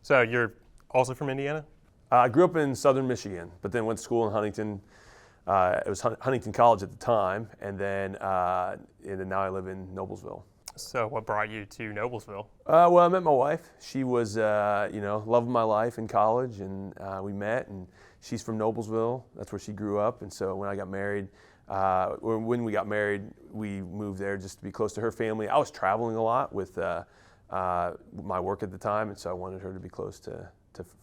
So you're also from Indiana? I grew up in southern Michigan, but then went to school in Huntington. It was Huntington College at the time, and then now I live in Noblesville. So what brought you to Noblesville? Well, I met my wife. She was, love of my life in college, and we met, and she's from Noblesville. That's where she grew up, and so when we got married, we moved there just to be close to her family. I was traveling a lot with my work at the time, and so I wanted her to be close to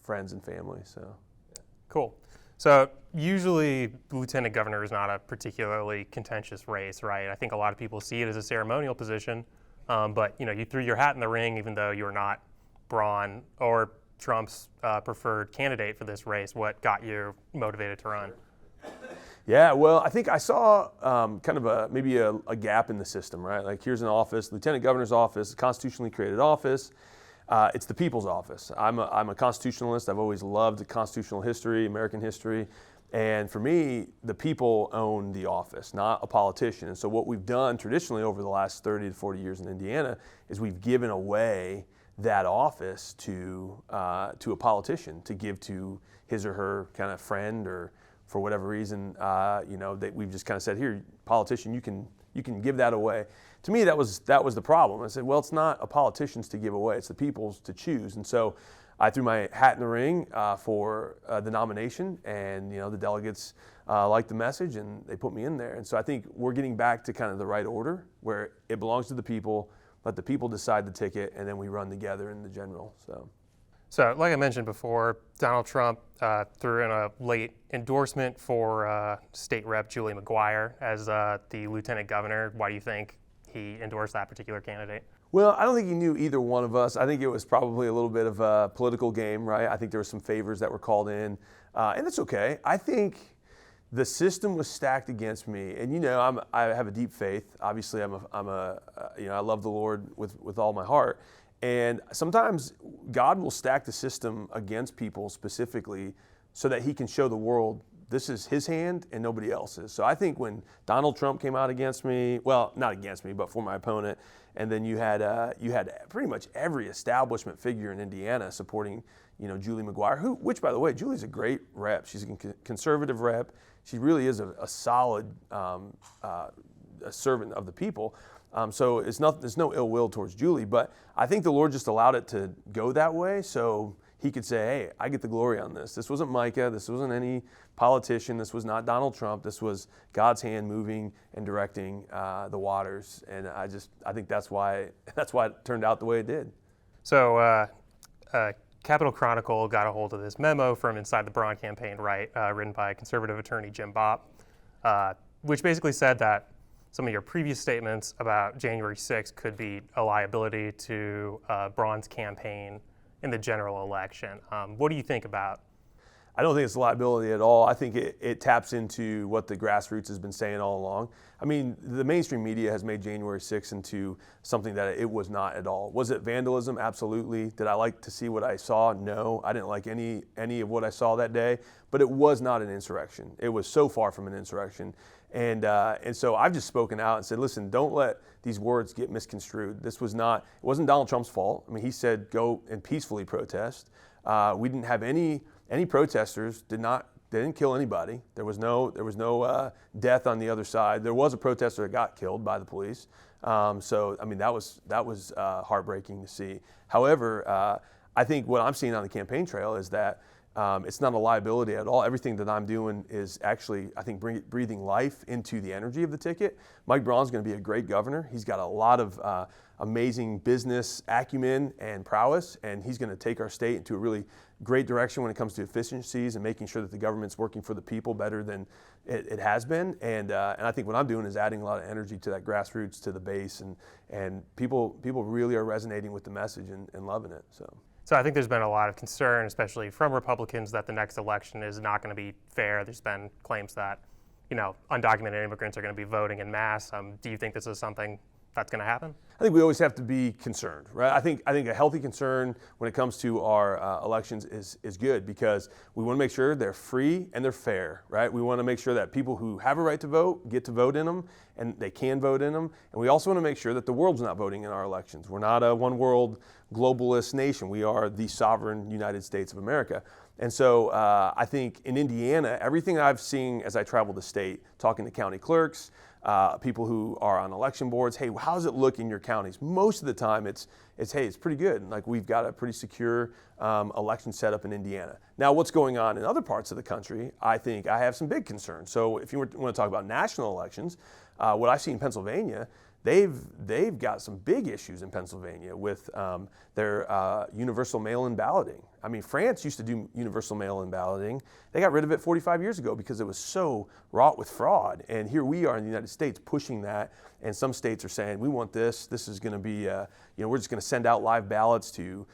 friends and family. So, yeah. Cool. So usually lieutenant governor is not a particularly contentious race, right? I think a lot of people see it as a ceremonial position, but you threw your hat in the ring even though you're not Braun or Trump's preferred candidate for this race. What got you motivated to run? Yeah, well, I think I saw kind of maybe a gap in the system, right? Like, here's an office, lieutenant governor's office, a constitutionally created office. It's the people's office. I'm a constitutionalist. I've always loved constitutional history, American history. And for me, the people own the office, not a politician. And so what we've done traditionally over the last 30 to 40 years in Indiana is we've given away that office to a politician to give to his or her kind of friend, or for whatever reason, that we've just kind of said, here, politician, you can give that away. To me, that was the problem. I said, well, it's not a politician's to give away; it's the people's to choose. And so, I threw my hat in the ring for the nomination, and the delegates liked the message, and they put me in there. And so, I think we're getting back to kind of the right order, where it belongs to the people. Let the people decide the ticket, and then we run together in the general. So, like I mentioned before, Donald Trump threw in a late endorsement for State Rep Julie McGuire as the lieutenant governor. Why do you think he endorsed that particular candidate? Well, I don't think he knew either one of us. I think it was probably a little bit of a political game, right? I think there were some favors that were called in, and it's okay. I think the system was stacked against me, and I have a deep faith. Obviously, I love the Lord with all my heart. And sometimes God will stack the system against people specifically so that he can show the world this is his hand and nobody else's. So I think when Donald Trump came out against me, well, not against me, but for my opponent, and then you had pretty much every establishment figure in Indiana supporting Julie McGuire, which by the way, Julie's a great rep. She's a conservative rep. She really is a solid a servant of the people. So there's no ill will towards Julie, but I think the Lord just allowed it to go that way so he could say, hey, I get the glory on this. This wasn't Micah. This wasn't any politician. This was not Donald Trump. This was God's hand moving and directing the waters. And I think that's why it turned out the way it did. So Capitol Chronicle got a hold of this memo from inside the Braun campaign, right, written by conservative attorney Jim Bopp, which basically said that some of your previous statements about January 6th could be a liability to Braun's campaign in the general election. What do you think about? I don't think it's a liability at all. I think it taps into what the grassroots has been saying all along. I mean, the mainstream media has made January 6th into something that it was not at all. Was it vandalism? Absolutely. Did I like to see what I saw? No. I didn't like any of what I saw that day, but it was not an insurrection. It was so far from an insurrection. And so I've just spoken out and said, listen, don't let these words get misconstrued. It wasn't Donald Trump's fault. I mean, he said, go and peacefully protest. We didn't have any protesters, they didn't kill anybody. There was no death on the other side. There was a protester that got killed by the police. So, I mean, that was heartbreaking to see. However, I think what I'm seeing on the campaign trail is that it's not a liability at all. Everything that I'm doing is actually, I think, breathing life into the energy of the ticket. Mike Braun's going to be a great governor. He's got a lot of amazing business acumen and prowess, and he's going to take our state into a really great direction when it comes to efficiencies and making sure that the government's working for the people better than it has been. And I think what I'm doing is adding a lot of energy to that grassroots, to the base, and people really are resonating with the message and loving it. So I think there's been a lot of concern, especially from Republicans, that the next election is not going to be fair. There's been claims that, undocumented immigrants are going to be voting en masse. Do you think this is something that's going to happen? I think we always have to be concerned, right? I think a healthy concern when it comes to our elections is good, because we want to make sure they're free and they're fair, right? We want to make sure that people who have a right to vote get to vote in them, and they can vote in them. And we also want to make sure that the world's not voting in our elections. We're not a one world globalist nation. We are the sovereign United States of America. And so I think in Indiana, everything I've seen as I travel the state, talking to county clerks, people who are on election boards, hey, how does it look in your counties? Most of the time it's hey, it's pretty good. Like, we've got a pretty secure election setup in Indiana. Now, what's going on in other parts of the country, I think I have some big concerns. So if you want to talk about national elections, what I see in Pennsylvania, they've got some big issues in Pennsylvania with their universal mail-in balloting. I mean, France used to do universal mail-in balloting. They got rid of it 45 years ago because it was so wrought with fraud. And here we are in the United States pushing that. And some states are saying, we want this. This is going to be, we're just going to send out live ballots to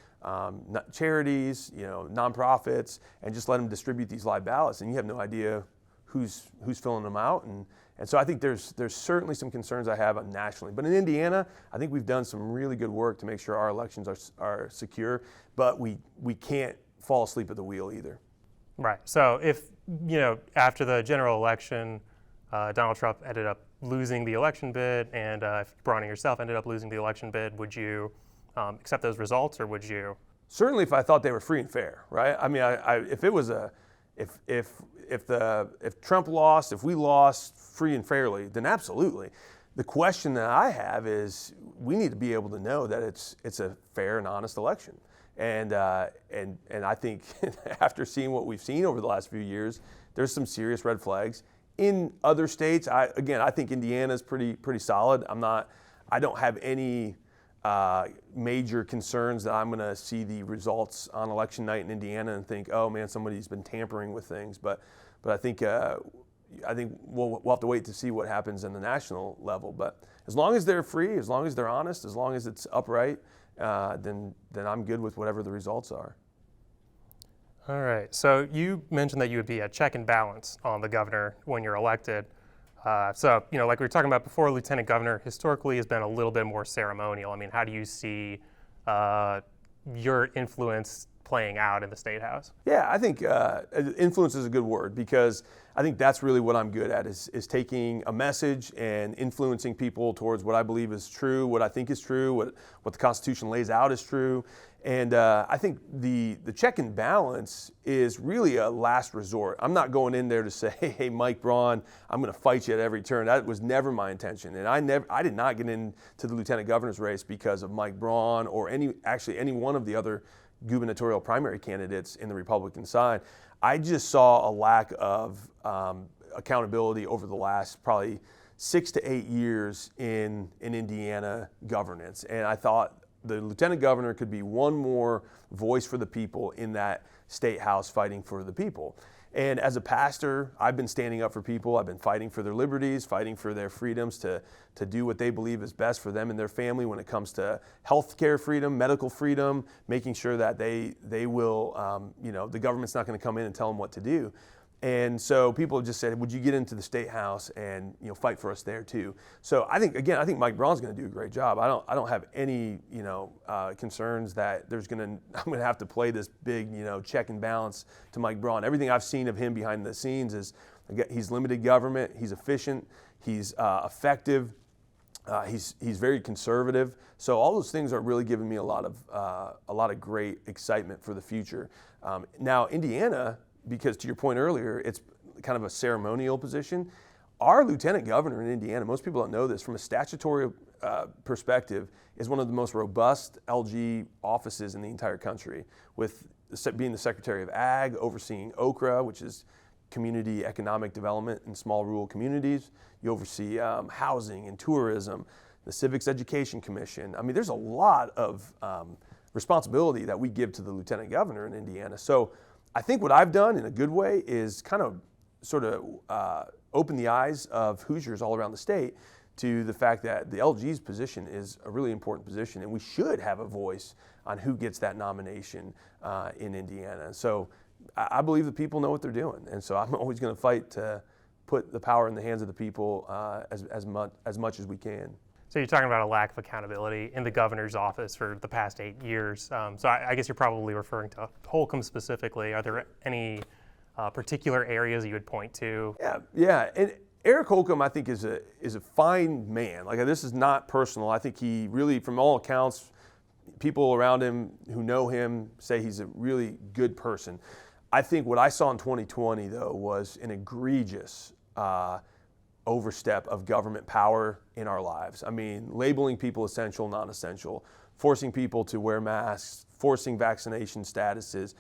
charities, nonprofits, and just let them distribute these live ballots. And you have no idea who's filling them out. And so I think there's certainly some concerns I have nationally. But in Indiana, I think we've done some really good work to make sure our elections are secure, but we can't fall asleep at the wheel either. Right. So if, after the general election, Donald Trump ended up losing the election bid, and if Bronny yourself ended up losing the election bid, would you accept those results, or would you? Certainly if I thought they were free and fair, right? I mean, if it was if Trump lost, if we lost free and fairly, then absolutely. The question that I have is, we need to be able to know that it's a fair and honest election. And I think after seeing what we've seen over the last few years, there's some serious red flags. In other states, I think Indiana's pretty solid. I don't have any major concerns that I'm going to see the results on election night in Indiana and think, oh man, somebody's been tampering with things. But I think we'll have to wait to see what happens in the national level. But as long as they're free, as long as they're honest, as long as it's upright, then I'm good with whatever the results are. All right. So you mentioned that you would be a check and balance on the governor when you're elected. So, like we were talking about before, lieutenant governor historically has been a little bit more ceremonial. I mean, how do you see your influence playing out in the State House? Yeah, I think influence is a good word, because I think that's really what I'm good at, is taking a message and influencing people towards what I believe is true, what I think is true, what the Constitution lays out is true. And I think the check and balance is really a last resort. I'm not going in there to say, hey, Mike Braun, I'm going to fight you at every turn. That was never my intention. And I did not get into the lieutenant governor's race because of Mike Braun or any one of the other gubernatorial primary candidates in the Republican side. I just saw a lack of accountability over the last probably 6 to 8 years in Indiana governance. And I thought the lieutenant governor could be one more voice for the people in that state house fighting for the people. And as a pastor, I've been standing up for people. I've been fighting for their liberties, fighting for their freedoms to do what they believe is best for them and their family when it comes to healthcare freedom, medical freedom, making sure that they will, the government's not going to come in and tell them what to do. And so people have just said, would you get into the State House and fight for us there too? So I think Mike Braun's going to do a great job. I don't have any concerns that I'm going to have to play this big check and balance to Mike Braun. Everything I've seen of him behind the scenes is, he's limited government, he's efficient, he's effective, he's very conservative. So all those things are really giving me a lot of great excitement for the future. Now Indiana, because to your point earlier, it's kind of a ceremonial position. Our lieutenant governor in Indiana, most people don't know this, from a statutory perspective, is one of the most robust LG offices in the entire country, with being the Secretary of Ag, overseeing OCRA, which is Community Economic Development in Small Rural Communities. You oversee housing and tourism, the Civics Education Commission. I mean, there's a lot of responsibility that we give to the lieutenant governor in Indiana. So I think what I've done in a good way is kind of sort of open the eyes of Hoosiers all around the state to the fact that the LG's position is a really important position, and we should have a voice on who gets that nomination in Indiana. So I believe the people know what they're doing, and so I'm always going to fight to put the power in the hands of the people as much as we can. So you're talking about a lack of accountability in the governor's office for the past 8 years. So I guess you're probably referring to Holcomb specifically. Are there any particular areas you would point to? Yeah. And Eric Holcomb, I think, is a fine man. Like, this is not personal. I think he really, from all accounts, people around him who know him say he's a really good person. I think what I saw in 2020, though, was an egregious overstep of government power in our lives. I mean, labeling people essential, non-essential, forcing people to wear masks, forcing vaccination statuses,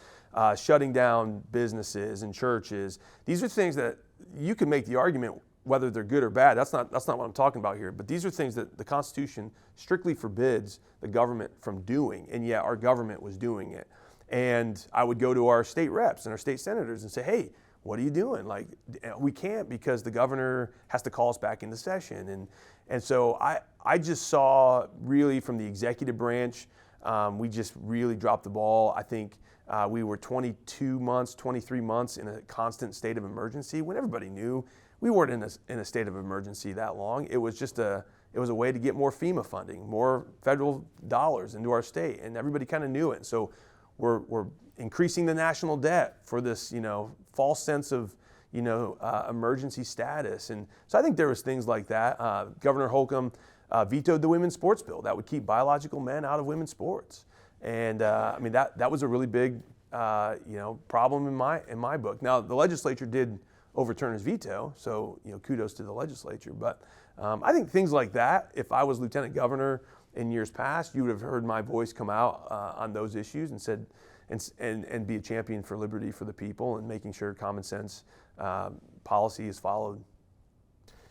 shutting down businesses and churches. These are things that you can make the argument whether they're good or bad. That's not what I'm talking about here. But these are things that the Constitution strictly forbids the government from doing, and yet our government was doing it. And I would go to our state reps and our state senators and say, hey, what are you doing? Like, we can't, because the governor has to call us back into session. And so I just saw, really, from the executive branch, we just really dropped the ball. I think we were 22 months, 23 months in a constant state of emergency when everybody knew we weren't in a state of emergency that long. It was just a way to get more FEMA funding, more federal dollars into our state, and everybody kind of knew it. So we're increasing the national debt for this, false sense of, emergency status. And so I think there was things like that. Governor Holcomb vetoed the women's sports bill that would keep biological men out of women's sports. And I mean, that was a really big, problem in my book. Now, the legislature did overturn his veto, so kudos to the legislature. But I think things like that, if I was lieutenant governor in years past, you would have heard my voice come out on those issues and said, and be a champion for liberty for the people and making sure common sense policy is followed.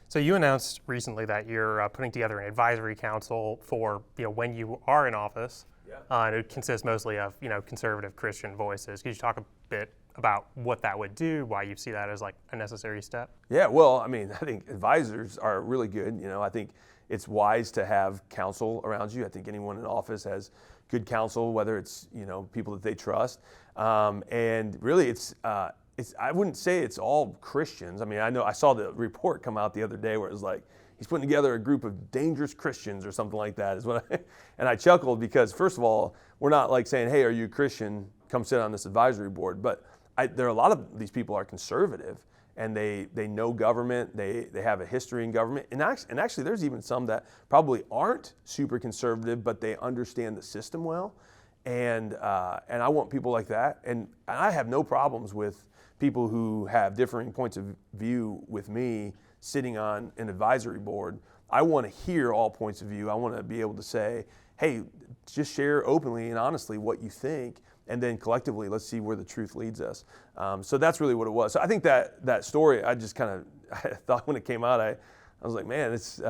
So you announced recently that you're putting together an advisory council for when you are in office. Yeah. And it consists mostly of conservative Christian voices. Could you talk a bit about what that would do, why you see that as like a necessary step? Yeah, well, I mean, I think advisors are really good. I think it's wise to have counsel around you. I think anyone in office has good counsel, whether it's people that they trust. And really, it's I wouldn't say it's all Christians. I mean, I saw the report come out the other day where it was like, he's putting together a group of dangerous Christians or something like that. And I chuckled because, first of all, we're not like saying, hey, are you a Christian? Come sit on this advisory board. But there are a lot of these people are conservative, and they know government. They have a history in government. And actually, there's even some that probably aren't super conservative, but they understand the system well. And I want people like that. And I have no problems with people who have differing points of view with me sitting on an advisory board. I want to hear all points of view. I want to be able to say, hey, just share openly and honestly what you think, and then collectively, let's see where the truth leads us. So that's really what it was. So I think that story, I thought when it came out, I was like, man, it's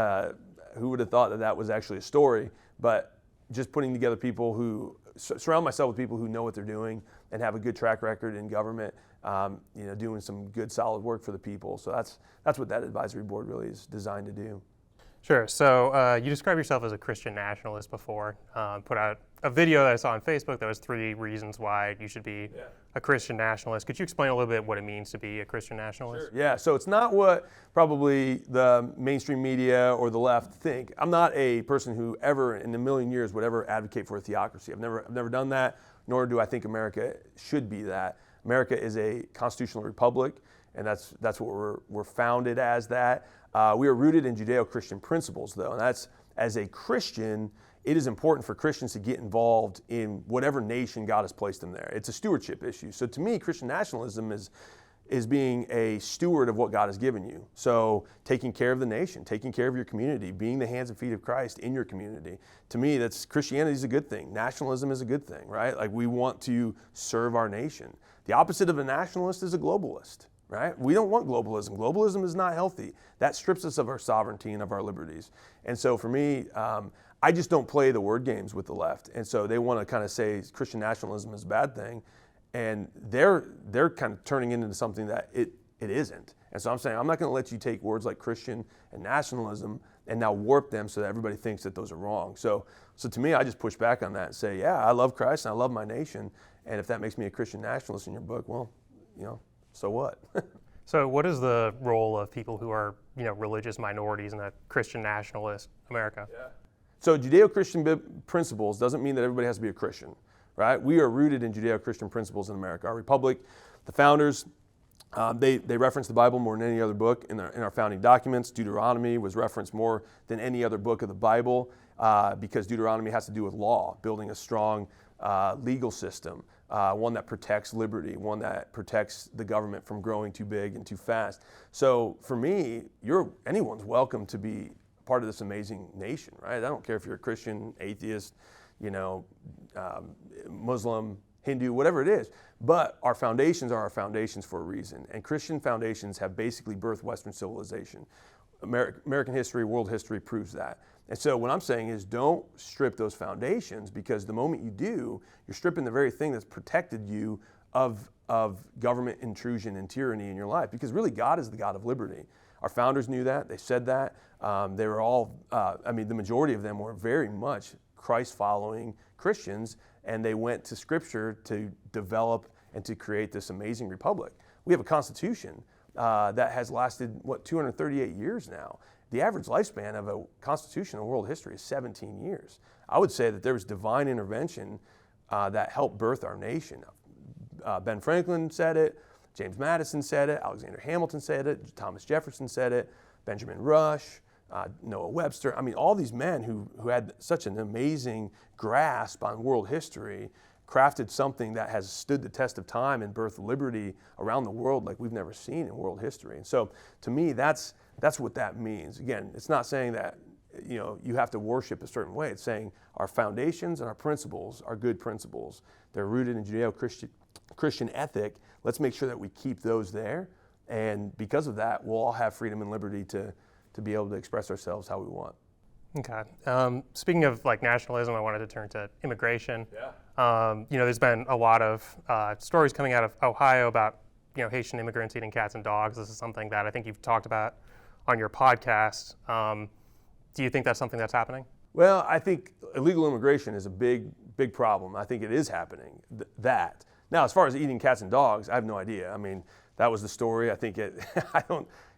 who would have thought that was actually a story? But just putting together people who surround myself with people who know what they're doing and have a good track record in government, doing some good solid work for the people. So that's what that advisory board really is designed to do. Sure. So you described yourself as a Christian nationalist before. Put out a video that I saw on Facebook that was 3 reasons why you should be a Christian nationalist. Could you explain a little bit what it means to be a Christian nationalist? Sure. Yeah. So it's not what probably the mainstream media or the left think. I'm not a person who ever in a million years would ever advocate for a theocracy. I've never done that, nor do I think America should be that. America is a constitutional republic, and that's what we're founded as. That we are rooted in Judeo-Christian principles, though, and that's, as a Christian, it is important for Christians to get involved in whatever nation God has placed them there. It's a stewardship issue. So to me, Christian nationalism is being a steward of what God has given you. So taking care of the nation, taking care of your community, being the hands and feet of Christ in your community. To me, Christianity is a good thing. Nationalism is a good thing, right? Like, we want to serve our nation. The opposite of a nationalist is a globalist, right? We don't want globalism. Globalism is not healthy. That strips us of our sovereignty and of our liberties. And so for me, I just don't play the word games with the left. And so they want to kind of say Christian nationalism is a bad thing. And they're kind of turning it into something that it isn't. And so I'm saying, I'm not going to let you take words like Christian and nationalism and now warp them so that everybody thinks that those are wrong. So to me, I just push back on that and say, yeah, I love Christ and I love my nation. And if that makes me a Christian nationalist in your book, well, so what? So what is the role of people who are, religious minorities in a Christian nationalist America? Yeah. So Judeo-Christian principles doesn't mean that everybody has to be a Christian, right? We are rooted in Judeo-Christian principles in America. Our republic, the founders, they reference the Bible more than any other book in our founding documents. Deuteronomy was referenced more than any other book of the Bible because Deuteronomy has to do with law, building a strong legal system, one that protects liberty, one that protects the government from growing too big and too fast. So for me, anyone's welcome to be part of this amazing nation, right? I don't care if you're a Christian, atheist, Muslim, Hindu, whatever it is. But our foundations are our foundations for a reason. And Christian foundations have basically birthed Western civilization. American history, world history proves that. And so what I'm saying is don't strip those foundations, because the moment you do, you're stripping the very thing that's protected you of government intrusion and tyranny in your life. Because really God is the God of liberty. Our founders knew that. They said that. They were all, the majority of them were very much Christ-following Christians, and they went to Scripture to develop and to create this amazing republic. We have a Constitution that has lasted, 238 years now. The average lifespan of a Constitution in world history is 17 years. I would say that there was divine intervention that helped birth our nation. Ben Franklin said it, James Madison said it, Alexander Hamilton said it, Thomas Jefferson said it, Benjamin Rush, Noah Webster. All these men who had such an amazing grasp on world history crafted something that has stood the test of time and birthed liberty around the world like we've never seen in world history. And so to me, that's what that means. Again, it's not saying that you have to worship a certain way. It's saying our foundations and our principles are good principles. They're rooted in Judeo-Christian ethic. Let's make sure that we keep those there. And because of that, we'll all have freedom and liberty to be able to express ourselves how we want. Okay. Speaking of nationalism, I wanted to turn to immigration. Yeah. There's been a lot of stories coming out of Ohio about Haitian immigrants eating cats and dogs. This is something that I think you've talked about on your podcast. Do you think that's something that's happening? Well, I think illegal immigration is a big problem. I think it is happening. That now, as far as eating cats and dogs, I have no idea. That was the story. I think it.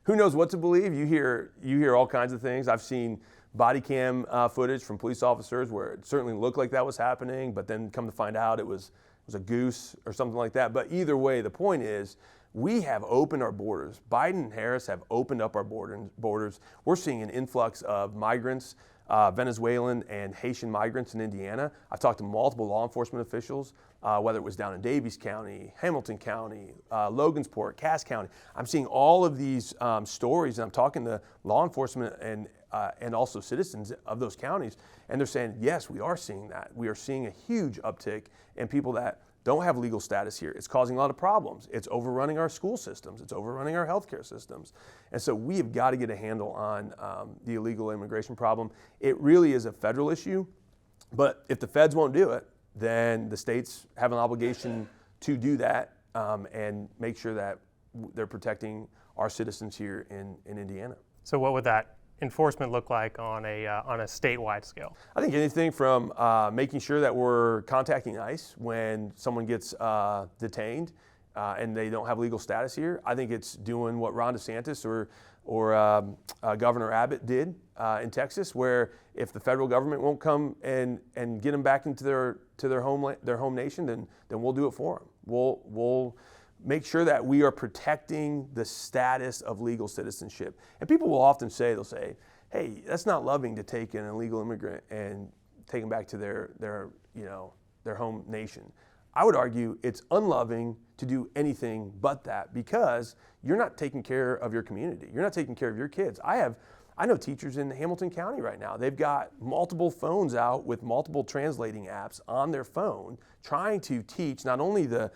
Who knows what to believe? You hear all kinds of things. I've seen body cam footage from police officers where it certainly looked like that was happening, but then come to find out it was a goose or something like that. But either way, the point is we have opened our borders. Biden and Harris have opened up our borders. We're seeing an influx of migrants, Venezuelan and Haitian migrants in Indiana. I've talked to multiple law enforcement officials, whether it was down in Daviess County, Hamilton County, Logansport, Cass County. I'm seeing all of these stories, and I'm talking to law enforcement and also citizens of those counties, and they're saying, yes, we are seeing that. We are seeing a huge uptick in people that don't have legal status here. It's causing a lot of problems. It's overrunning our school systems. It's overrunning our healthcare systems. And so we have got to get a handle on the illegal immigration problem. It really is a federal issue, but if the feds won't do it, then the states have an obligation to do that and make sure that they're protecting our citizens here in Indiana. So what would that enforcement look like on a statewide scale? I think anything from making sure that we're contacting ICE when someone gets detained and they don't have legal status here. I think it's doing what Ron DeSantis or Governor Abbott did in Texas, where if the federal government won't come and get them back into their home nation, then we'll do it for them. We'll make sure that we are protecting the status of legal citizenship. And people will often say, they'll say, hey, that's not loving to take an illegal immigrant and take them back to their home nation. I would argue it's unloving to do anything but that, because you're not taking care of your community. You're not taking care of your kids. I know teachers in Hamilton County right now. They've got multiple phones out with multiple translating apps on their phone, trying to teach not only the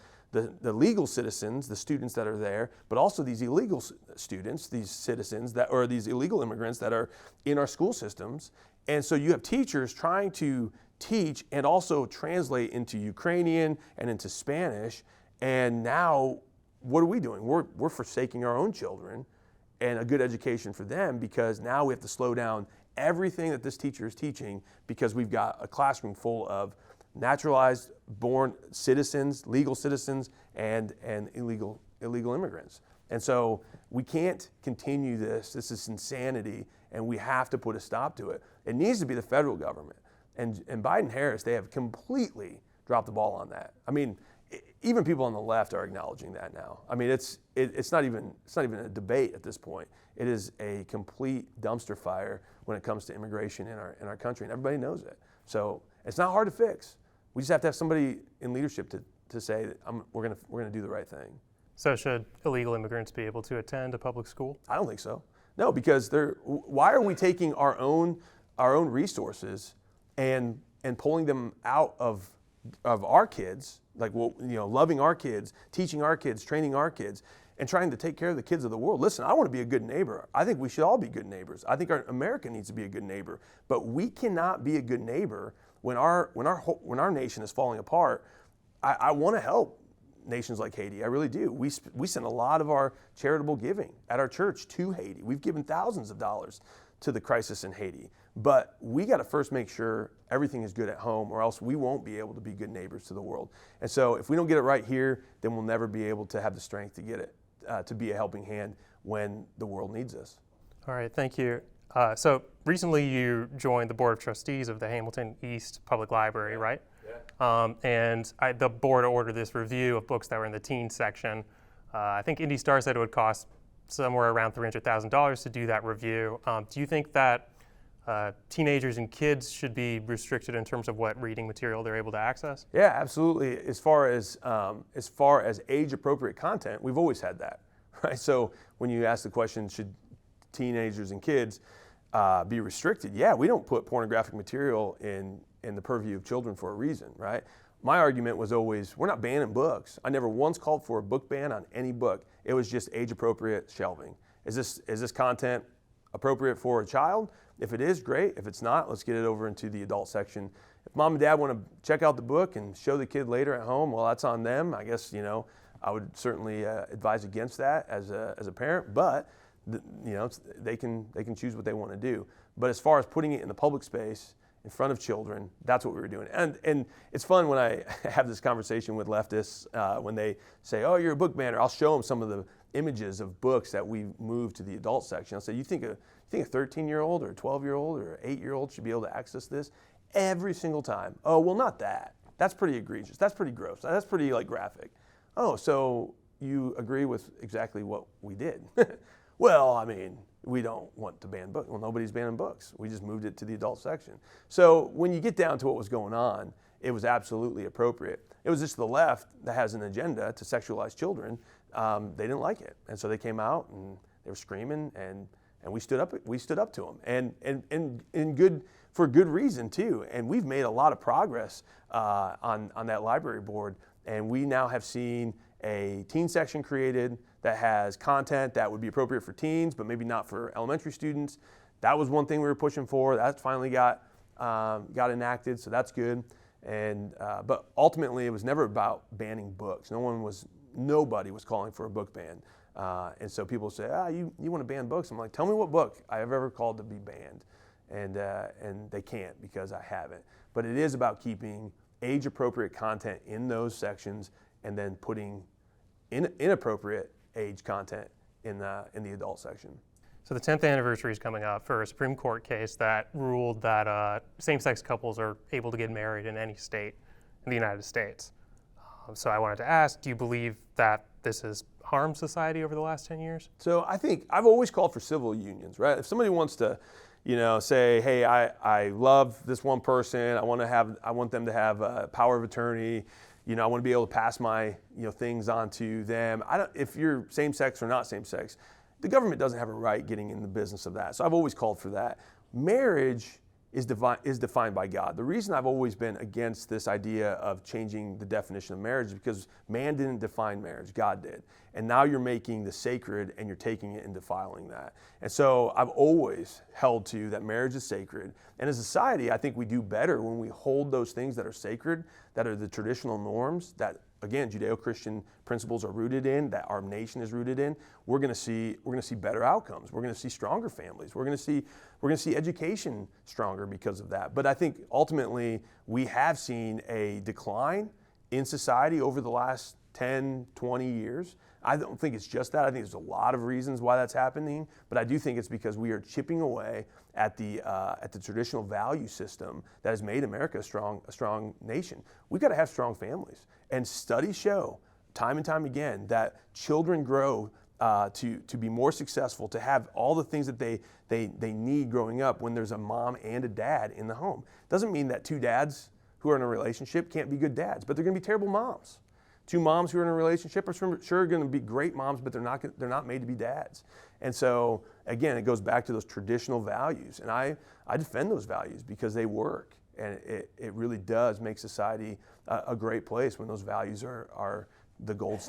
legal citizens, the students that are there, but also these illegal students, these citizens or these illegal immigrants that are in our school systems. And so you have teachers trying to teach and also translate into Ukrainian and into Spanish. And now what are we doing? We're forsaking our own children and a good education for them, because now we have to slow down everything that this teacher is teaching, because we've got a classroom full of naturalized born citizens, legal citizens, and illegal immigrants. And so we can't continue this. This is insanity, and we have to put a stop to it. It needs to be the federal government. And Biden-Harris, they have completely dropped the ball on that. I mean, even people on the left are acknowledging that now. I mean, it's not even a debate at this point. It is a complete dumpster fire when it comes to immigration in our country, and everybody knows it. So it's not hard to fix. We just have to have somebody in leadership to say that we're gonna do the right thing. So should illegal immigrants be able to attend a public school? I don't think so. No, because why are we taking our own resources and pulling them out of our kids, like, well, loving our kids, teaching our kids, training our kids, and trying to take care of the kids of the world? Listen, I want to be a good neighbor. I think we should all be good neighbors. I think America needs to be a good neighbor. But we cannot be a good neighbor when our nation is falling apart. I want to help nations like Haiti. I really do. We send a lot of our charitable giving at our church to Haiti. We've given thousands of dollars to the crisis in Haiti. But we got to first make sure everything is good at home, or else we won't be able to be good neighbors to the world. And so if we don't get it right here, then we'll never be able to have the strength to get it, to be a helping hand when the world needs us. All right, thank you. So recently you joined the Board of Trustees of the Hamilton East Public Library, right? Yeah. And the board ordered this review of books that were in the teen section. I think Indy Star said it would cost somewhere around $300,000 to do that review. Do you think that teenagers and kids should be restricted in terms of what reading material they're able to access? Yeah, absolutely. As far as age-appropriate content, we've always had that, right? So when you ask the question, should teenagers and kids be restricted? Yeah, we don't put pornographic material in the purview of children for a reason, right? My argument was always, we're not banning books. I never once called for a book ban on any book. It was just age-appropriate shelving. Is this content appropriate for a child? If it is, great. If it's not, let's get it over into the adult section. If mom and dad want to check out the book and show the kid later at home, well, that's on them. I guess, I would certainly advise against that as a parent, but they can choose what they want to do. But as far as putting it in the public space, in front of children, that's what we were doing. And it's fun when I have this conversation with leftists when they say, oh, you're a book banner. I'll show them some of the images of books that we moved to the adult section. I'll say, you think a 13-year-old or a 12-year-old or an 8-year-old should be able to access this? Every single time. Oh, well, not that. That's pretty egregious. That's pretty gross. That's pretty graphic. Oh, so you agree with exactly what we did? Well, I mean, we don't want to ban books. Well, nobody's banning books. We just moved it to the adult section. So when you get down to what was going on, it was absolutely appropriate. It was just the left that has an agenda to sexualize children. They didn't like it, and so they came out and they were screaming, and we stood up to them, and for good reason too. And we've made a lot of progress on that library board, and we now have seen a teen section created that has content that would be appropriate for teens, but maybe not for elementary students. That was one thing we were pushing for. That finally got enacted, so that's good. And but ultimately, it was never about banning books. Nobody was calling for a book ban. And so people say, you want to ban books? I'm like, tell me what book I have ever called to be banned, and they can't because I haven't. But it is about keeping age-appropriate content in those sections, and then putting inappropriate age content in the adult section. So the 10th anniversary is coming up for a Supreme Court case that ruled that same-sex couples are able to get married in any state in the United States. So I wanted to ask, do you believe that this has harmed society over the last 10 years? So I think I've always called for civil unions, right? If somebody wants to, say, hey, I love this one person, I want them to have power of attorney, I want to be able to pass my things on to them. If you're same-sex or not same-sex, the government doesn't have a right getting in the business of that. So I've always called for that. Marriage is defined by God. The reason I've always been against this idea of changing the definition of marriage is because man didn't define marriage, God did. And now you're making the sacred and you're taking it and defiling that. And so I've always held to that marriage is sacred. And as a society, I think we do better when we hold those things that are sacred, that are the traditional norms, that again, Judeo-Christian principles are rooted in, that our nation is rooted in. We're going to see better outcomes. We're going to see stronger families. We're going to see education stronger because of that. But I think ultimately we have seen a decline in society over the last 10, 20 years. I don't think it's just that. I think there's a lot of reasons why that's happening, but I do think it's because we are chipping away at the traditional value system that has made America a strong nation. We've got to have strong families, and studies show time and time again that children grow to be more successful, to have all the things that they need growing up when there's a mom and a dad in the home. Doesn't mean that two dads who are in a relationship can't be good dads, but they're going to be terrible moms. Two moms who are in a relationship are sure going to be great moms, but they're not made to be dads. And so again, it goes back to those traditional values, and I defend those values because they work, and it really does make society a great place when those values are the gold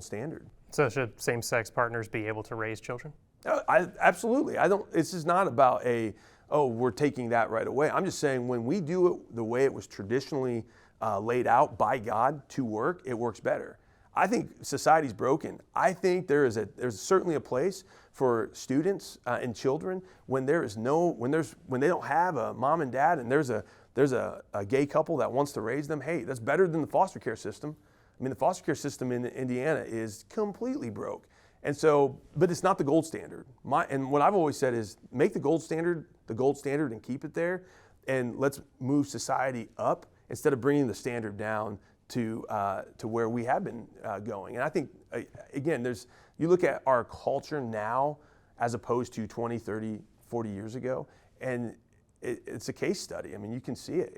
standard. So should same-sex partners be able to raise children? Absolutely. This is not about we're taking that right away. I'm just saying when we do it the way it was traditionally laid out by God to work, it works better. I think society's broken. I think there's certainly a place for students and children when they don't have a mom and dad, and there's a gay couple that wants to raise them. Hey, that's better than the foster care system. I mean, the foster care system in Indiana is completely broke. And so, but it's not the gold standard. And what I've always said is make the gold standard and keep it there, and let's move society up instead of bringing the standard down to where we have been going. And I think, again, you look at our culture now as opposed to 20, 30, 40 years ago, and it's a case study. I mean, you can see it.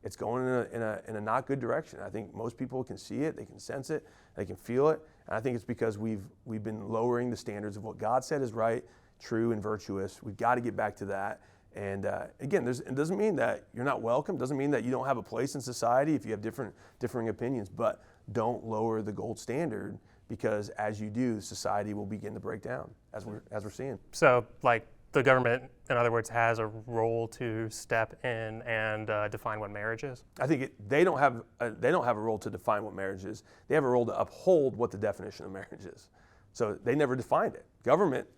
It's going in a not good direction. I think most people can see it, they can sense it, they can feel it. And I think it's because we've been lowering the standards of what God said is right, true, and virtuous. We've got to get back to that. And again, it doesn't mean that you're not welcome. Doesn't mean that you don't have a place in society if you have differing opinions. But don't lower the gold standard, because as you do, society will begin to break down, as we're seeing. So, like, the government, in other words, has a role to step in and define what marriage is? I think they don't have a role to define what marriage is. They have a role to uphold what the definition of marriage is. So they never defined it.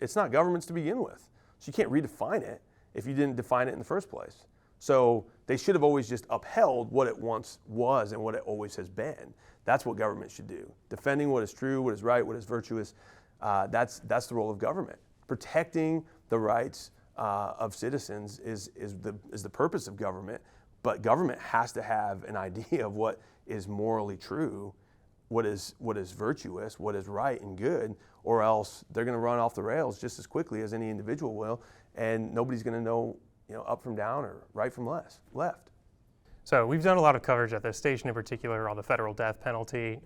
It's not government's to begin with. So you can't redefine it if you didn't define it in the first place. So they should have always just upheld what it once was and what it always has been. That's what government should do. Defending what is true, what is right, what is virtuous. That's the role of government. Protecting the rights of citizens is the purpose of government, but government has to have an idea of what is morally true, what is virtuous, what is right and good, or else they're going to run off the rails just as quickly as any individual will, and nobody's going to know up from down or right from left. So we've done a lot of coverage at this station in particular on the federal death penalty.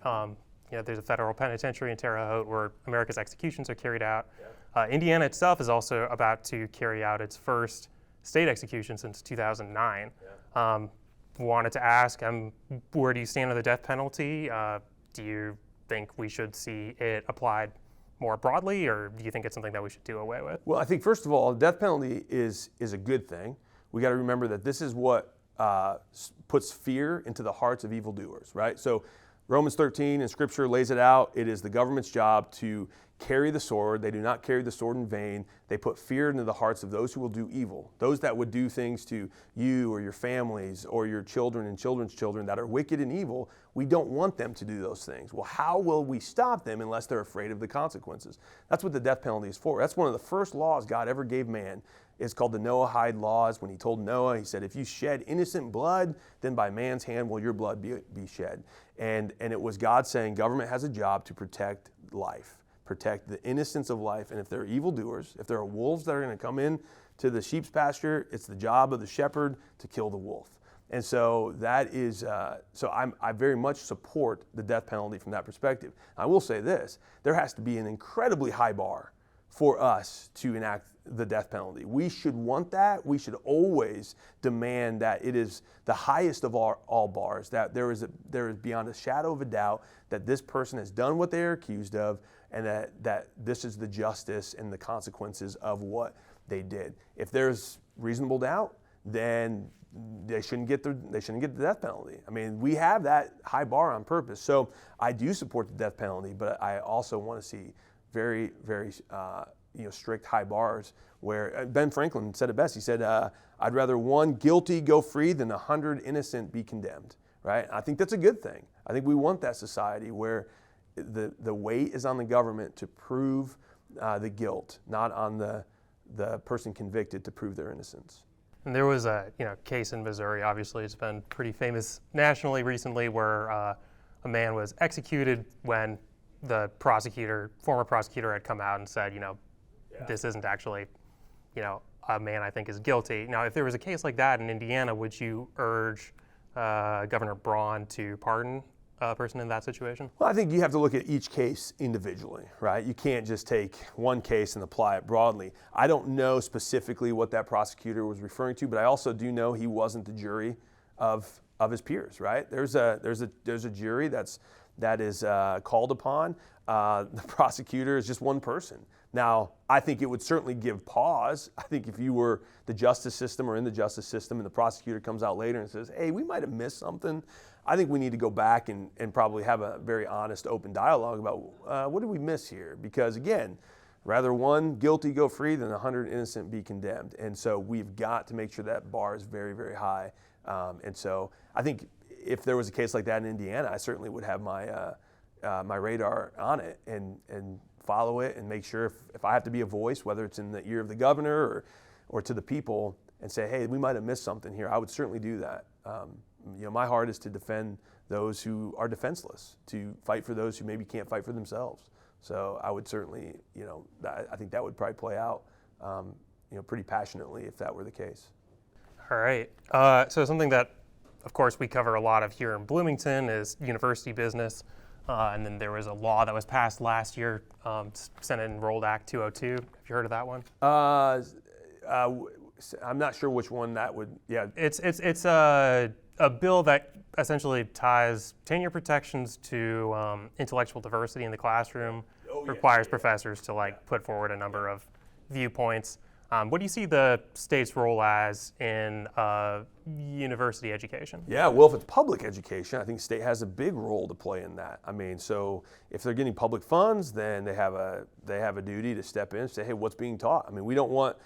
There's a federal penitentiary in Terre Haute where America's executions are carried out. Yeah. Indiana itself is also about to carry out its first state execution since 2009. Yeah. Wanted to ask, where do you stand on the death penalty? Do you think we should see it applied more broadly, or do you think it's something that we should do away with? Well, I think first of all, the death penalty is a good thing. We got to remember that this is what puts fear into the hearts of evildoers, right? So Romans 13 in Scripture lays it out. It is the government's job to carry the sword. They do not carry the sword in vain. They put fear into the hearts of those who will do evil, those that would do things to you or your families or your children and children's children that are wicked and evil. We don't want them to do those things. Well, how will we stop them unless they're afraid of the consequences? That's what the death penalty is for. That's one of the first laws God ever gave man. It's called the Noahide laws. When he told Noah, he said, if you shed innocent blood, then by man's hand will your blood be shed. And it was God saying government has a job to protect life, protect the innocence of life. And if there are evildoers, if there are wolves that are going to come in to the sheep's pasture, it's the job of the shepherd to kill the wolf. And so that is, I very much support the death penalty from that perspective. I will say this, there has to be an incredibly high bar for us to enact the death penalty. We should want that. We should always demand that it is the highest of all bars, that there is beyond a shadow of a doubt that this person has done what they are accused of, and that this is the justice and the consequences of what they did. If there's reasonable doubt, then they shouldn't get the death penalty. I mean, we have that high bar on purpose. So I do support the death penalty, but I also want to see very, very strict high bars where Ben Franklin said it best. He said, I'd rather one guilty go free than 100 innocent be condemned, right? I think that's a good thing. I think we want that society where the weight is on the government to prove the guilt, not on the person convicted to prove their innocence. And there was a case in Missouri, obviously it's been pretty famous nationally recently, where a man was executed when the former prosecutor had come out and said, this isn't actually, a man I think is guilty. Now, if there was a case like that in Indiana, would you urge Governor Braun to pardon a person in that situation? Well, I think you have to look at each case individually, right? You can't just take one case and apply it broadly. I don't know specifically what that prosecutor was referring to, but I also do know he wasn't the jury of his peers, right? There's a jury that is called upon. The prosecutor is just one person. Now, I think it would certainly give pause. I think if you were the justice system or in the justice system and the prosecutor comes out later and says, hey, we might have missed something, I think we need to go back and probably have a very honest, open dialogue about what did we miss here? Because again, rather one guilty go free than 100 innocent be condemned. And so we've got to make sure that bar is very, very high. And so I think if there was a case like that in Indiana, I certainly would have my radar on it and follow it and make sure if I have to be a voice, whether it's in the ear of the governor or to the people, and say, hey, we might have missed something here, I would certainly do that. My heart is to defend those who are defenseless, to fight for those who maybe can't fight for themselves. So I would certainly, I think that would probably play out, pretty passionately if that were the case. All right. So something that, of course, we cover a lot of here in Bloomington is university business. And then there was a law that was passed last year, Senate Enrolled Act 202. Have you heard of that one? I'm not sure which one that would. Yeah, it's a bill that essentially ties tenure protections to intellectual diversity in the classroom. Requires professors to put forward a number of viewpoints. What do you see the state's role as in university education? Yeah, well, if it's public education, I think the state has a big role to play in that. I mean, so if they're getting public funds, then they have a duty to step in and say, hey, what's being taught? I mean, we don't want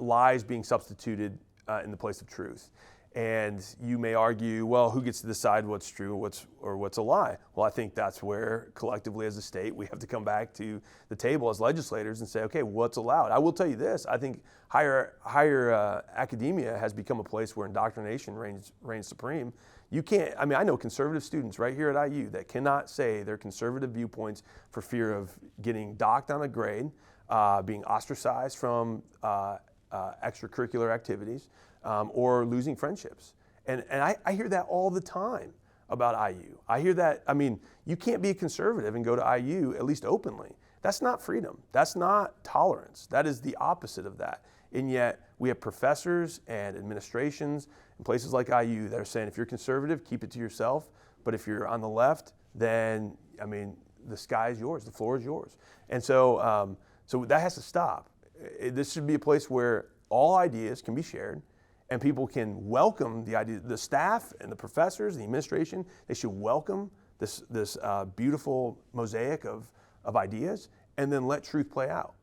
lies being substituted in the place of truth. And you may argue, well, who gets to decide what's true or what's a lie? Well, I think that's where collectively as a state we have to come back to the table as legislators and say, okay, what's allowed? I will tell you this, I think higher academia has become a place where indoctrination reigns supreme. You can't, I know conservative students right here at IU that cannot say their conservative viewpoints for fear of getting docked on a grade, being ostracized from extracurricular activities, or losing friendships. And I hear that all the time about IU. I hear that, you can't be a conservative and go to IU, at least openly. That's not freedom. That's not tolerance. That is the opposite of that. And yet we have professors and administrations in places like IU that are saying, if you're conservative, keep it to yourself. But if you're on the left, then, the sky is yours, the floor is yours. And so, so that has to stop. This should be a place where all ideas can be shared and people can welcome the idea. The staff and the professors, the administration, they should welcome this beautiful mosaic of ideas and then let truth play out.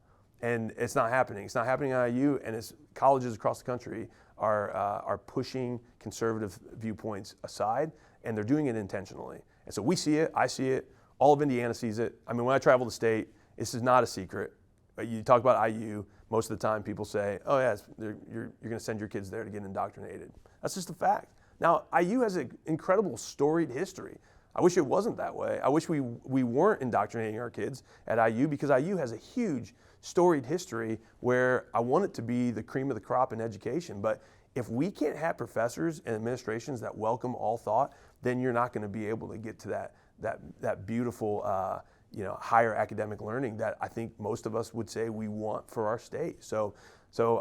And it's not happening. It's not happening at IU, and colleges across the country are pushing conservative viewpoints aside, and they're doing it intentionally. And so we see it, I see it, all of Indiana sees it. When I travel the state, this is not a secret. You talk about IU, most of the time people say, oh yeah, you're going to send your kids there to get indoctrinated. That's just a fact. Now, IU has an incredible storied history. I wish it wasn't that way. I wish we weren't indoctrinating our kids at IU, because IU has a huge storied history where I want it to be the cream of the crop in education. But if we can't have professors and administrations that welcome all thought, then you're not going to be able to get to that beautiful higher academic learning that I think most of us would say we want for our state. So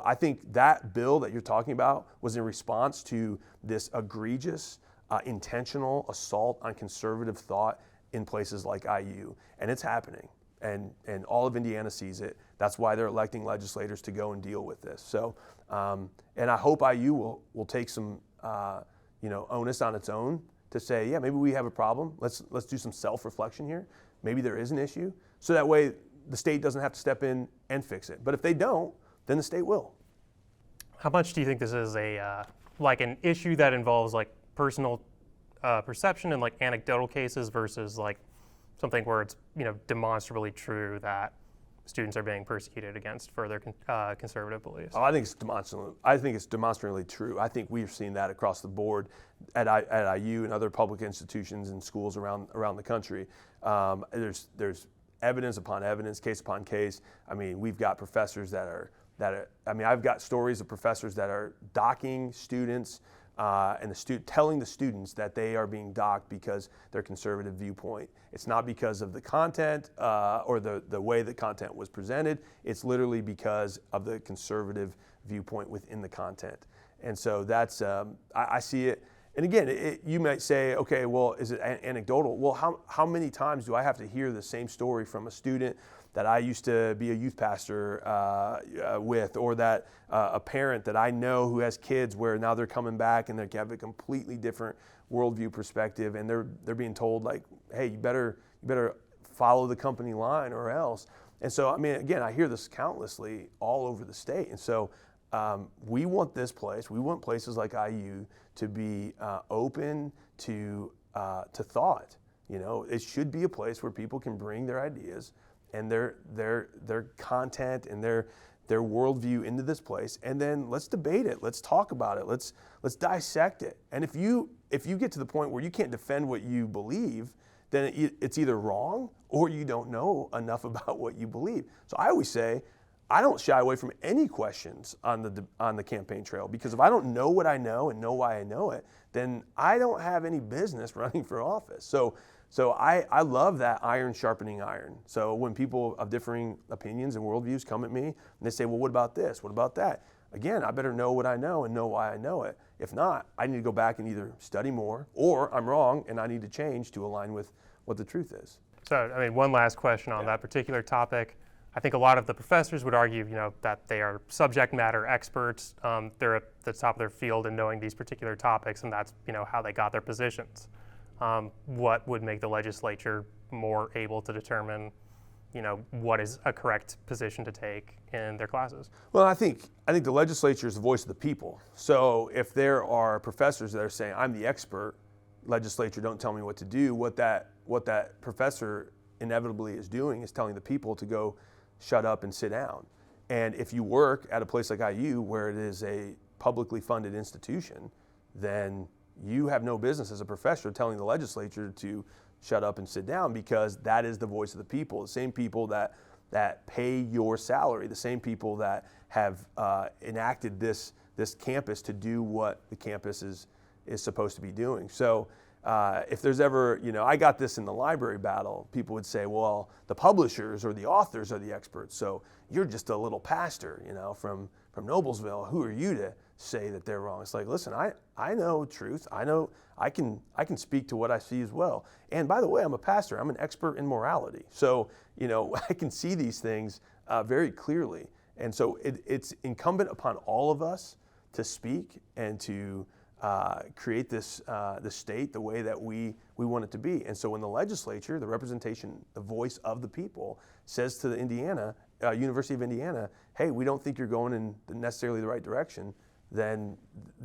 I think that bill that you're talking about was in response to this egregious, intentional assault on conservative thought in places like IU. And it's happening. And all of Indiana sees it. That's why they're electing legislators to go and deal with this. So, and I hope IU will take some, onus on its own to say, yeah, maybe we have a problem. Let's do some self-reflection here. Maybe there is an issue. So that way the state doesn't have to step in and fix it. But if they don't, then the state will. How much do you think this is an issue that involves personal perception and like anecdotal cases versus like something where it's demonstrably true that students are being persecuted against further conservative beliefs? Oh, I think it's demonstrably true. I think we've seen that across the board at IU and other public institutions and schools around the country. There's evidence upon evidence, case upon case. I mean, we've got professors I've got stories of professors that are docking students and telling the students that they are being docked because their conservative viewpoint. It's not because of the content or the way the content was presented. It's literally because of the conservative viewpoint within the content. And so that's, I see it. And again, you might say, okay, well, is it anecdotal? Well, how many times do I have to hear the same story from a student that I used to be a youth pastor with, or that a parent that I know who has kids where now they're coming back and they have a completely different worldview perspective, and they're being told like, hey, you better follow the company line or else. And so, I mean, again, I hear this countlessly all over the state. And so we want places like IU to be open to thought. It should be a place where people can bring their ideas and their content and their worldview into this place, and then let's debate it. Let's talk about it. Let's dissect it. And if you get to the point where you can't defend what you believe, then it's either wrong or you don't know enough about what you believe. So I always say, I don't shy away from any questions on the campaign trail, because if I don't know what I know and know why I know it, then I don't have any business running for office. So I love that iron sharpening iron. So when people of differing opinions and worldviews come at me and they say, well, what about this? What about that? Again, I better know what I know and know why I know it. If not, I need to go back and either study more, or I'm wrong and I need to change to align with what the truth is. So, I mean, one last question on that particular topic. I think a lot of the professors would argue, that they are subject matter experts. They're at the top of their field in knowing these particular topics, and that's, how they got their positions. What would make the legislature more able to determine, what is a correct position to take in their classes? Well, I think the legislature is the voice of the people. So if there are professors that are saying, I'm the expert, legislature, don't tell me what to do, what that professor inevitably is doing is telling the people to go shut up and sit down. And if you work at a place like IU where it is a publicly funded institution, then you have no business as a professor telling the legislature to shut up and sit down, because that is the voice of the people, the same people that pay your salary, the same people that have enacted this campus to do what the campus is supposed to be doing. So if there's ever, I got this in the library battle, people would say, well, the publishers or the authors are the experts, so you're just a little pastor, from Noblesville. Who are you to say that they're wrong? It's like, listen, I know truth. I know I can speak to what I see as well. And by the way, I'm a pastor. I'm an expert in morality. So, I can see these things very clearly. And so it's incumbent upon all of us to speak and to create the state the way that we want it to be. And so when the legislature, the representation, the voice of the people, says to the University of Indiana, hey, we don't think you're going in necessarily the right direction, then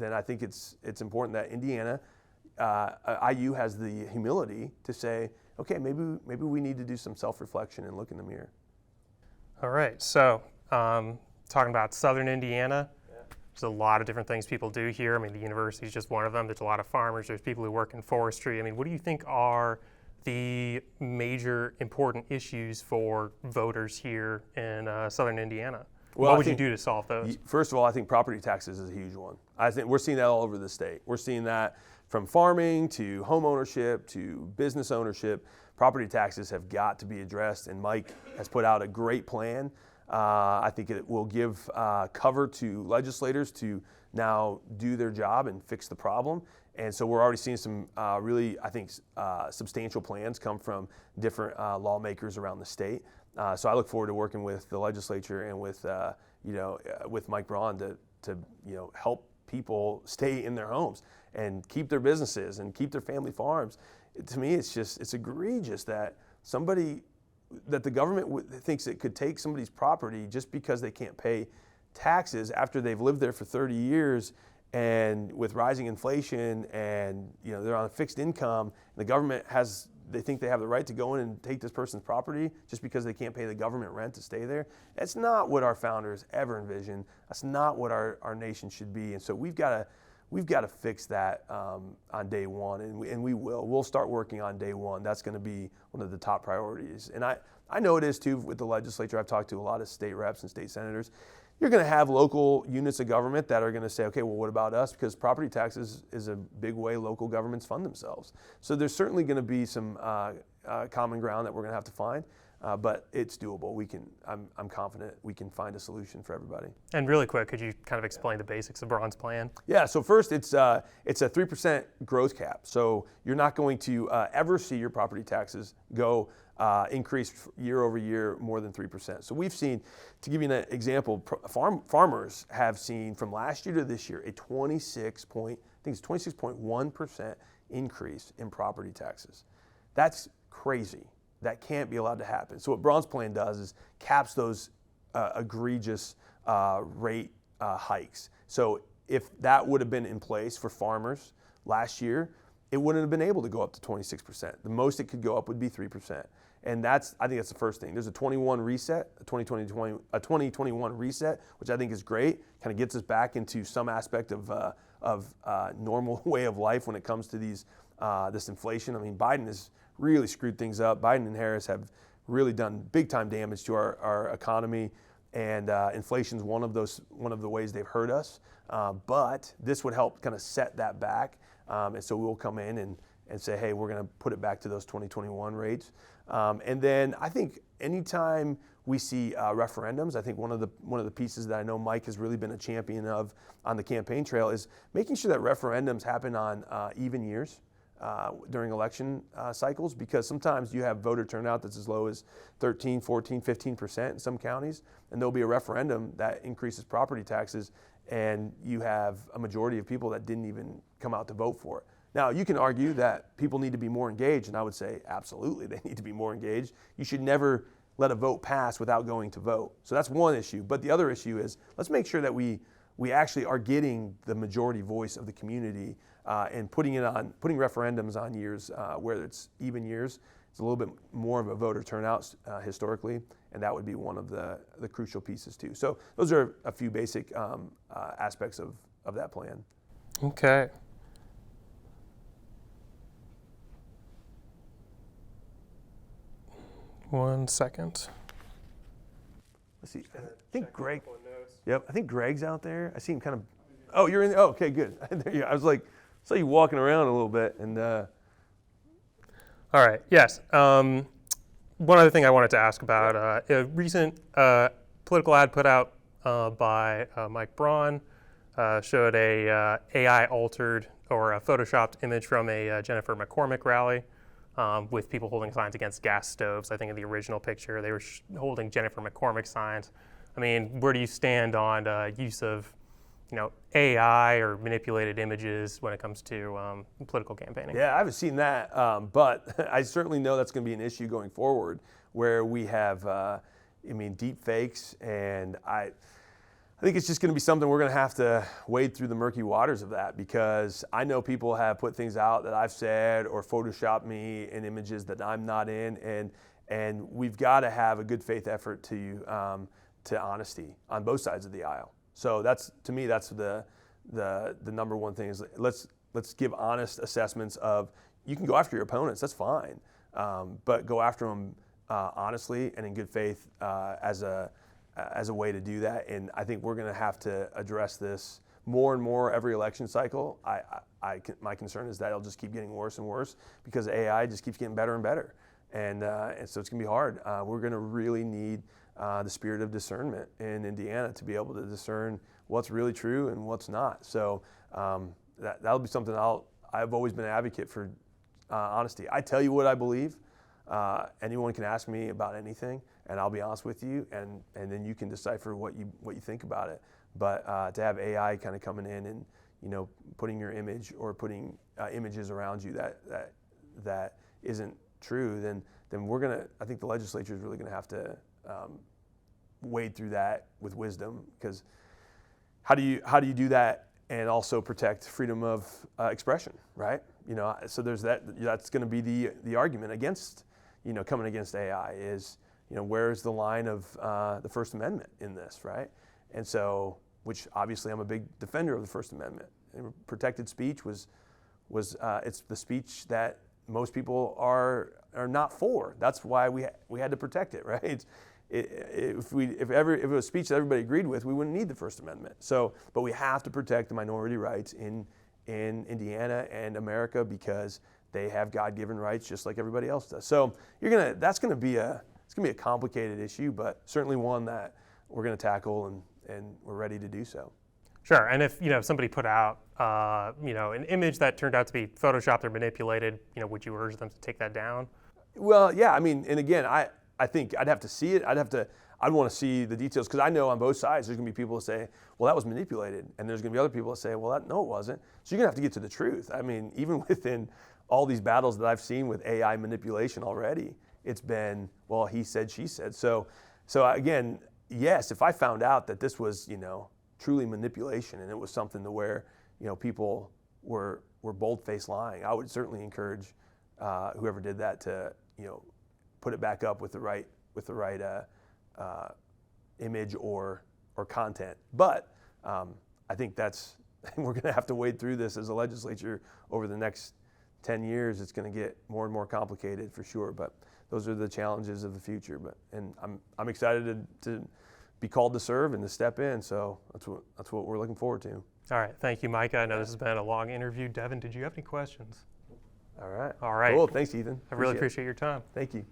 I think it's important that Indiana, IU has the humility to say, okay, maybe we need to do some self-reflection and look in the mirror. All right, so talking about Southern Indiana, there's a lot of different things people do here. I mean, the university is just one of them. There's a lot of farmers. There's people who work in forestry. I mean, what do you think are the major important issues for voters here in Southern Indiana? Well, what would you do to solve those? First of all, I think property taxes is a huge one. I think we're seeing that all over the state. We're seeing that from farming to home ownership to business ownership. Property taxes have got to be addressed, and Mike has put out a great plan. I think it will give cover to legislators to now do their job and fix the problem. And so we're already seeing some really, I think, substantial plans come from different lawmakers around the state. So I look forward to working with the legislature and with Mike Braun to help people stay in their homes and keep their businesses and keep their family farms. To me, it's egregious that the government thinks it could take somebody's property just because they can't pay taxes after they've lived there for 30 years And with rising inflation, and they're on a fixed income, and the government they think they have the right to go in and take this person's property just because they can't pay the government rent to stay there. That's not what our founders ever envisioned. That's not what our nation should be. And so we've got to fix that on day one, and we will. We'll start working on day one. That's going to be one of the top priorities. And I know it is too with the legislature. I've talked to a lot of state reps and state senators. You're going to have local units of government that are going to say, okay, well, what about us? Because property taxes is a big way local governments fund themselves. So there's certainly going to be some common ground that we're going to have to find, but it's doable. I'm confident we can find a solution for everybody. And really quick, could you kind of explain the basics of Braun's plan? Yeah. So first, it's a 3% growth cap. So you're not going to ever see your property taxes go increase year over year more than 3%. So we've seen, to give you an example, farmers have seen from last year to this year a 26.1% increase in property taxes. That's crazy. That can't be allowed to happen. So what Braun's plan does is caps those egregious rate hikes. So if that would have been in place for farmers last year, it wouldn't have been able to go up to 26%. The most it could go up would be 3%. And I think that's the first thing. There's a 2021 reset, which I think is great. Kind of gets us back into some aspect of normal way of life when it comes to this inflation. I mean, Biden has really screwed things up. Biden and Harris have really done big time damage to our economy, and inflation's one of the ways they've hurt us. But this would help kind of set that back, and so we'll come in and say, hey, we're going to put it back to those 2021 rates. And then I think anytime we see referendums, I think one of the pieces that I know Mike has really been a champion of on the campaign trail is making sure that referendums happen on even years during election cycles, because sometimes you have voter turnout that's as low as 13, 14, 15% in some counties, and there'll be a referendum that increases property taxes, and you have a majority of people that didn't even come out to vote for it. Now, you can argue that people need to be more engaged, and I would say absolutely they need to be more engaged. You should never let a vote pass without going to vote. So that's one issue. But the other issue is let's make sure that we actually are getting the majority voice of the community and putting referendums on years where it's even years. It's a little bit more of a voter turnout historically, and that would be one of the crucial pieces too. So those are a few basic aspects of that plan. Okay. One second. Let's see. I think Greg. Yep. I think Greg's out there. I see him kind of. Oh, you're in. Oh, okay, good. There you go. I was like, saw you walking around a little bit, and. All right. Yes. One other thing I wanted to ask about a recent political ad put out by Mike Braun showed a AI altered or a photoshopped image from a Jennifer McCormick rally. With people holding signs against gas stoves. I think in the original picture, they were holding Jennifer McCormick signs. I mean, where do you stand on use of, AI or manipulated images when it comes to political campaigning? Yeah, I haven't seen that, but I certainly know that's going to be an issue going forward, where we have, deep fakes, and I think it's just going to be something we're going to have to wade through the murky waters of that, because I know people have put things out that I've said or photoshopped me in images that I'm not in, and we've got to have a good faith effort to honesty on both sides of the aisle. So that's, to me, that's the number one thing is let's give honest assessments of, you can go after your opponents, that's fine, but go after them honestly and in good faith as a way to do that. And I think we're going to have to address this more and more every election cycle. My concern is that it'll just keep getting worse and worse because AI just keeps getting better and better. And so it's going to be hard. We're going to really need the spirit of discernment in Indiana to be able to discern what's really true and what's not. So that'll be something I've always been an advocate for honesty. I tell you what I believe. Anyone can ask me about anything, and I'll be honest with you, and then you can decipher what you think about it. But to have AI kind of coming in and putting your image or putting images around you that isn't true, then I think the legislature is really gonna have to wade through that with wisdom, because how do you do that and also protect freedom of expression, right? So there's that. That's going to be the argument against, coming against AI is, where's the line of the First Amendment in this, right? And so, which obviously I'm a big defender of the First Amendment. And protected speech was it's the speech that most people are not for. That's why we had to protect it, right? If it was speech that everybody agreed with, we wouldn't need the First Amendment. So, but we have to protect the minority rights in Indiana and America because they have God-given rights just like everybody else does. So it's gonna be a complicated issue, but certainly one that we're gonna tackle and we're ready to do so. Sure, and if somebody put out an image that turned out to be photoshopped or manipulated, would you urge them to take that down? Well, yeah, I mean, and again, I think I'd have to see it. I'd want to see the details because I know on both sides there's going to be people that say, well, that was manipulated, and there's going to be other people that say, well, no, it wasn't. So you're going to have to get to the truth. I mean, even within all these battles that I've seen with AI manipulation already, it's been, well, he said, she said. So again, yes, if I found out that this was, truly manipulation and it was something to where, people were bold-faced lying, I would certainly encourage whoever did that to, put it back up with the right image or content. But I think we're going to have to wade through this as a legislature over the next 10 years. It's going to get more and more complicated for sure. But those are the challenges of the future. And I'm excited to be called to serve and to step in. So that's what we're looking forward to. All right, thank you, Micah. I know this has been a long interview. Devin, did you have any questions? All right. All right. Cool. Thanks, Ethan. I really appreciate your time. Thank you.